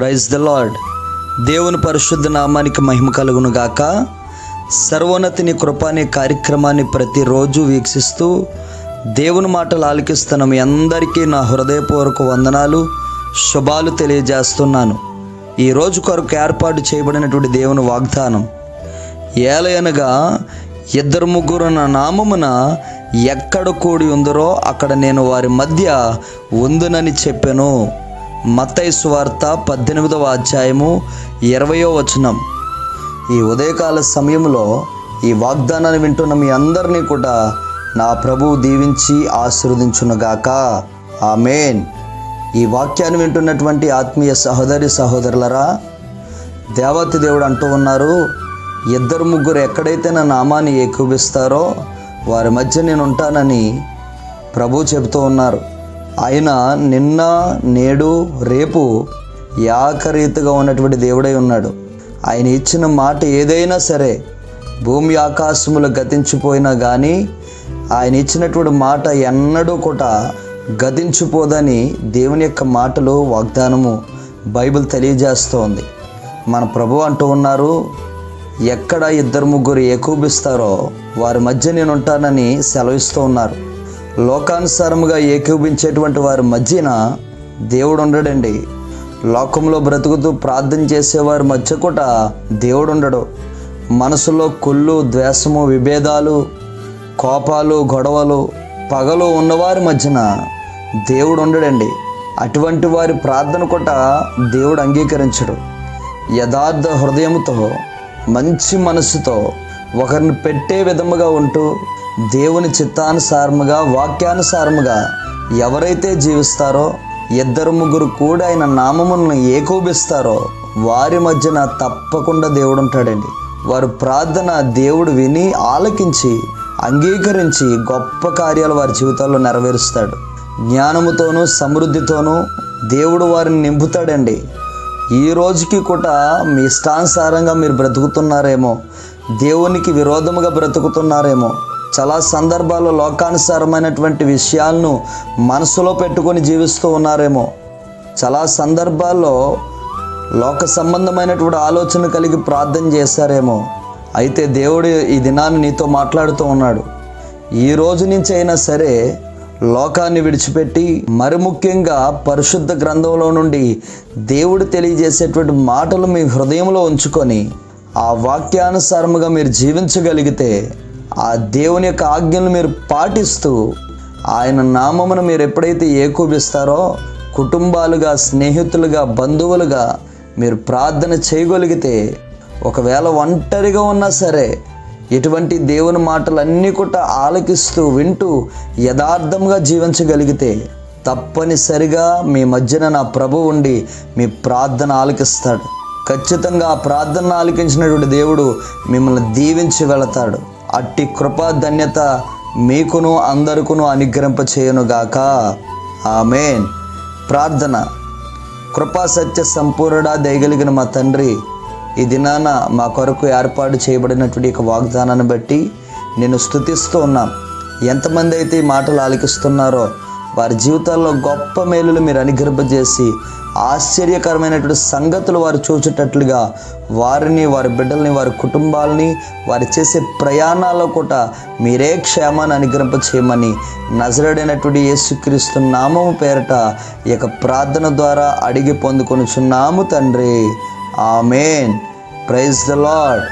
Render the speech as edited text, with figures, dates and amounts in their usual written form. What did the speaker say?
Praise the lord. దేవుని పరిశుద్ధ నామానికి మహిమ కలుగును గాక. సర్వోన్నతిని కృప అనే కార్యక్రమాన్ని ప్రతిరోజు వీక్షిస్తూ దేవుని మాటలు ఆలకిస్తున్న మీ అందరికీ నా హృదయపూర్వక వందనాలు, శుభాలు తెలియజేస్తున్నాను. ఈ రోజు కొరకు ఏర్పాటు చేయబడినటువంటి దేవుని వాగ్దానం, ఏలయనగా ఇద్దరు ముగ్గురు నా నామమున ఎక్కడ కూడి ఉందరో అక్కడ నేను వారి మధ్య ఉందునని చెప్పెను. మత్తయి సువార్త 18వ అధ్యాయము 20వ వచనం. ఈ ఉదయకాల సమయంలో ఈ వాగ్దానాన్ని వింటున్న మీ అందరినీ కూడా నా ప్రభువు దీవించి ఆశీర్వదించునుగాక. ఆమేన్. ఈ వాక్యాన్ని వింటున్నటువంటి ఆత్మీయ సహోదరి సహోదరులరా, దేవాతి దేవుడు అంటూ ఉన్నారు, ఇద్దరు ముగ్గురు ఎక్కడైతే నా నామాన్ని ఏకీభవిస్తారో వారి మధ్య నేను ఉంటానని ప్రభు చెబుతూ ఉన్నారు. ఆయన నిన్న నేడు రేపు ఏకరీతిగా ఉన్నటువంటి దేవుడై ఉన్నాడు. ఆయన ఇచ్చిన మాట ఏదైనా సరే భూమి ఆకాశములు గతించిపోయినా కానీ ఆయన ఇచ్చినటువంటి మాట ఎన్నడూ కూడా గతించిపోదని దేవుని యొక్క మాటలు వాగ్దానము బైబిల్ తెలియజేస్తోంది. మన ప్రభు అంటూ ఉన్నారు, ఎక్కడ ఇద్దరు ముగ్గురు ఏకీభవిస్తారో వారి మధ్య నేను ఉంటానని సెలవిస్తూ ఉన్నారు. లోకానుసారముగా ఏకీభవించేటువంటి వారి మధ్యన దేవుడు ఉండడండి. లోకంలో బ్రతుకుతూ ప్రార్థన చేసేవారి మధ్య కూడా దేవుడు ఉండడు. మనసులో కుళ్ళు, ద్వేషము, విభేదాలు, కోపాలు, గొడవలు, పగలు ఉన్నవారి మధ్యన దేవుడు ఉండడండి. అటువంటి వారి ప్రార్థన కూడా దేవుడు అంగీకరించడు. యథార్థ హృదయంతో మంచి మనసుతో ఒకరిని పెట్టే విధముగా ఉంటూ దేవుని చిత్తానుసారముగా వాక్యానుసారముగా ఎవరైతే జీవిస్తారో, ఇద్దరు ముగ్గురు కూడా ఆయన నామమును ఏకీభవిస్తారో వారి మధ్యన తప్పకుండా దేవుడు ఉంటాడండి. వారి ప్రార్థన దేవుడు విని ఆలకించి అంగీకరించి గొప్ప కార్యాలు వారి జీవితాల్లో నెరవేరుస్తాడు. జ్ఞానముతోనూ సమృద్ధితోనూ దేవుడు వారిని నింపుతాడండి. ఈ రోజుకి కూడా మీ ఇష్టానుసారంగా మీరు బ్రతుకుతున్నారేమో, దేవునికి విరోధముగా బ్రతుకుతున్నారేమో, చాలా సందర్భాల్లో లోకానుసారమైనటువంటి విషయాలను మనసులో పెట్టుకొని జీవిస్తూ ఉన్నారేమో, చాలా సందర్భాల్లో లోక సంబంధమైనటువంటి ఆలోచన కలిగి ప్రార్థన చేశారేమో. అయితే దేవుడు ఈ దినాన్ని నీతో మాట్లాడుతూ ఉన్నాడు. ఈ రోజు నుంచి అయినా సరే లోకాన్ని విడిచిపెట్టి మరి ముఖ్యంగా పరిశుద్ధ గ్రంథంలో నుండి దేవుడు తెలియజేసేటువంటి మాటలు మీ హృదయంలో ఉంచుకొని ఆ వాక్యానుసారముగా మీరు జీవించగలిగితే, ఆ దేవుని యొక్క ఆజ్ఞలను మీరు పాటిస్తూ ఆయన నామమును మీరు ఎప్పుడైతే ఏకీభవిస్తారో కుటుంబాలుగా, స్నేహితులుగా, బంధువులుగా మీరు ప్రార్థన చేయగలిగితే, ఒకవేళ ఒంటరిగా ఉన్నా సరే ఇటువంటి దేవుని మాటలన్నీ కూడా ఆలకిస్తూ వింటూ యథార్థంగా జీవించగలిగితే తప్పనిసరిగా మీ మధ్యన నా ప్రభు ఉండి మీ ప్రార్థన ఆలకిస్తాడు. ఖచ్చితంగా ఆ ప్రార్థన ఆలకించినటువంటి దేవుడు మిమ్మల్ని దీవించి వెళతాడు. అట్టి కృపా ధన్యత మీకును అందరికును అనుగ్రహింపచేయునుగాక. ఆమేన్. ప్రార్థన. కృపా సత్య సంపూర్ణుడా, దయగలిగిన మా తండ్రి, ఈ దినాన మా కొరకు ఏర్పాటు చేయబడినటువంటి ఒక వాగ్దానాన్ని బట్టి నేను స్తుతిస్తూ ఉన్నాం. ఎంతమంది అయితే ఈ మాటలు ఆలకిస్తున్నారో వారి జీవితాల్లో గొప్ప మేలులు మీరు అనుగ్రహింపజేసి ఆశ్చర్యకరమైనటువంటి సంగతులు వారు చూచేటట్లుగా వారిని, వారి బిడ్డల్ని, వారి కుటుంబాలని, వారు చేసే ప్రయాణాల్లో కూడా మీరే క్షేమాన్ని అనుగ్రహింప చేయమని నజరేయుడైనటువంటి యేసుక్రీస్తు నామము పేరట ఈ యొక్క ప్రార్థన ద్వారా అడిగి పొందుకొనుచున్నాము తండ్రి. ఆమేన్. Praise the lord.